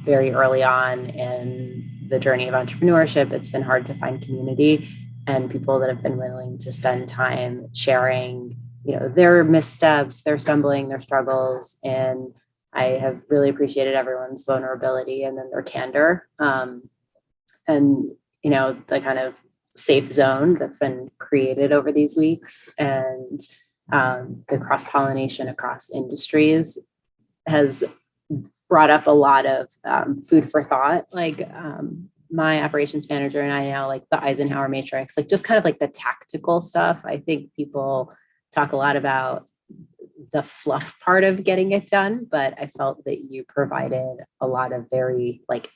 very early on in the journey of entrepreneurship, it's been hard to find community and people that have been willing to spend time sharing, their missteps, their stumbling, their struggles. And I have really appreciated everyone's vulnerability and then their candor. And, the kind of safe zone that's been created over these weeks and the cross pollination across industries has brought up a lot of food for thought. Like my operations manager and I now like the Eisenhower matrix, like just kind of like the tactical stuff. I think people talk a lot about the fluff part of getting it done, but I felt that you provided a lot of very like,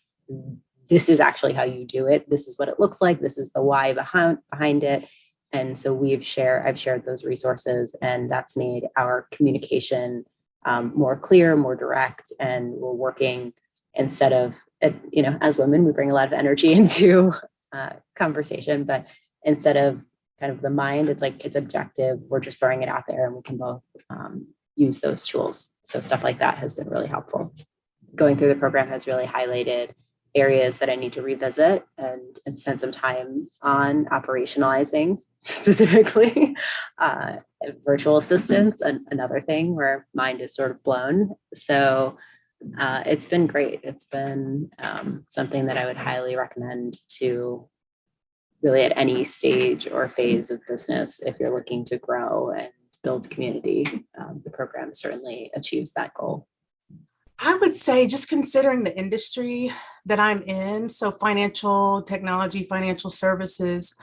this is actually how you do it. This is what it looks like. This is the why behind it. And so I've shared those resources, and that's made our communication more clear, more direct, and we're working instead of, as women, we bring a lot of energy into conversation, but instead of kind of the mind, it's like, it's objective. We're just throwing it out there and we can both use those tools. So stuff like that has been really helpful. Going through the program has really highlighted areas that I need to revisit and spend some time on operationalizing, specifically virtual assistants, another thing where mind is sort of blown. So it's been great. It's been something that I would highly recommend to really at any stage or phase of business. If you're looking to grow and build community, the program certainly achieves that goal. I would say, just considering the industry that I'm in, so financial technology, financial services,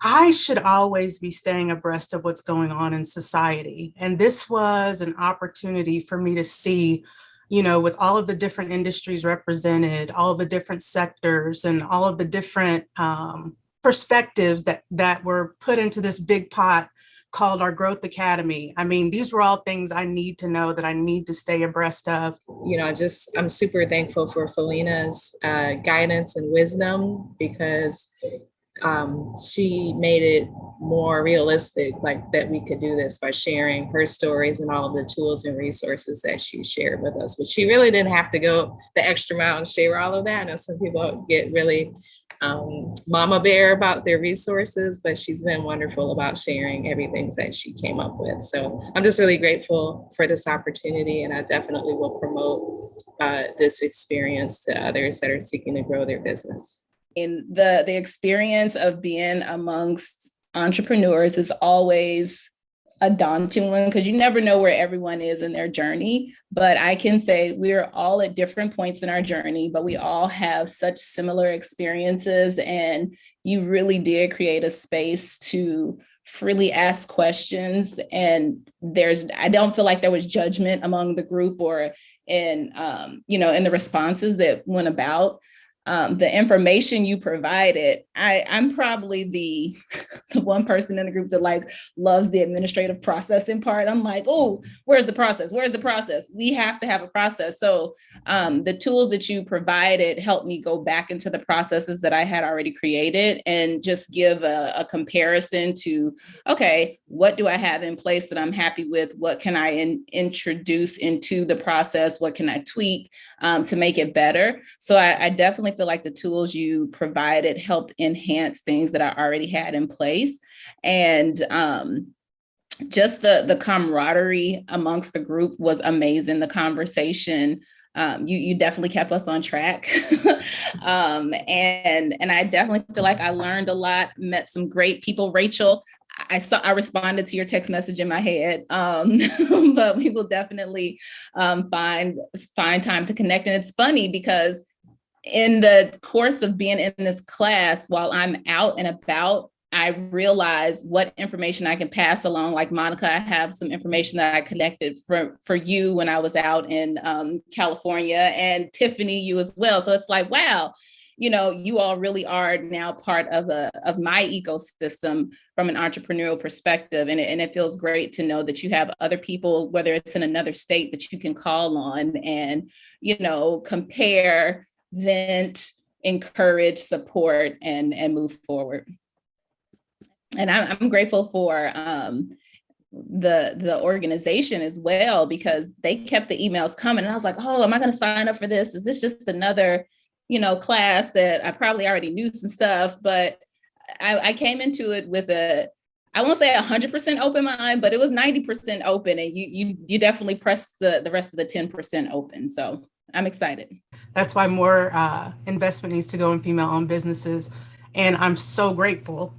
I should always be staying abreast of what's going on in society. And this was an opportunity for me to see, with all of the different industries represented, all of the different sectors and all of the different perspectives that were put into this big pot called our Growth Academy. I mean, these were all things I need to know, that I need to stay abreast of. I'm super thankful for Felina's guidance and wisdom, because she made it more realistic, like that we could do this by sharing her stories and all of the tools and resources that she shared with us. But she really didn't have to go the extra mile and share all of that. I know some people get really mama bear about their resources, but she's been wonderful about sharing everything that she came up with. So I'm just really grateful for this opportunity, and I definitely will promote this experience to others that are seeking to grow their business. And the experience of being amongst entrepreneurs is always a daunting one, because you never know where everyone is in their journey. But I can say we're all at different points in our journey, but we all have such similar experiences. And you really did create a space to freely ask questions. And I don't feel like there was judgment among the group or in the responses that went about. The information you provided, I'm probably the one person in the group that like loves the administrative processing part. I'm like, oh, where's the process? Where's the process? We have to have a process. So the tools that you provided helped me go back into the processes that I had already created and just give a comparison to, okay, what do I have in place that I'm happy with? What can I introduce into the process? What can I tweak to make it better? So I definitely feel like the tools you provided helped enhance things that I already had in place. And just the camaraderie amongst the group was amazing. The conversation, you definitely kept us on track. And I definitely feel like I learned a lot, met some great people. Rachel, I responded to your text message in my head, but we will definitely find time to connect. And it's funny because in the course of being in this class, while I'm out and about, I realized what information I can pass along. Like Monica, I have some information that I collected for you when I was out in California, and Tiffany, you as well. So it's like, wow, you all really are now part of my ecosystem from an entrepreneurial perspective. And it feels great to know that you have other people, whether it's in another state, that you can call on and, compare, vent, encourage, support, and move forward. And I'm grateful for the organization as well, because they kept the emails coming. And I was like, oh, am I going to sign up for this? Is this just another, class that I probably already knew some stuff? But I came into it with I won't say 100% open mind, but it was 90% open. And you definitely pressed the rest of the 10% open. So I'm excited. That's why more investment needs to go in female-owned businesses. And I'm so grateful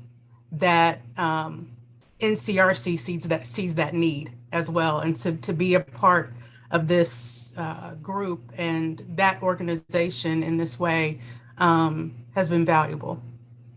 that NCRC sees that need as well. And to be a part of this group and that organization in this way has been valuable.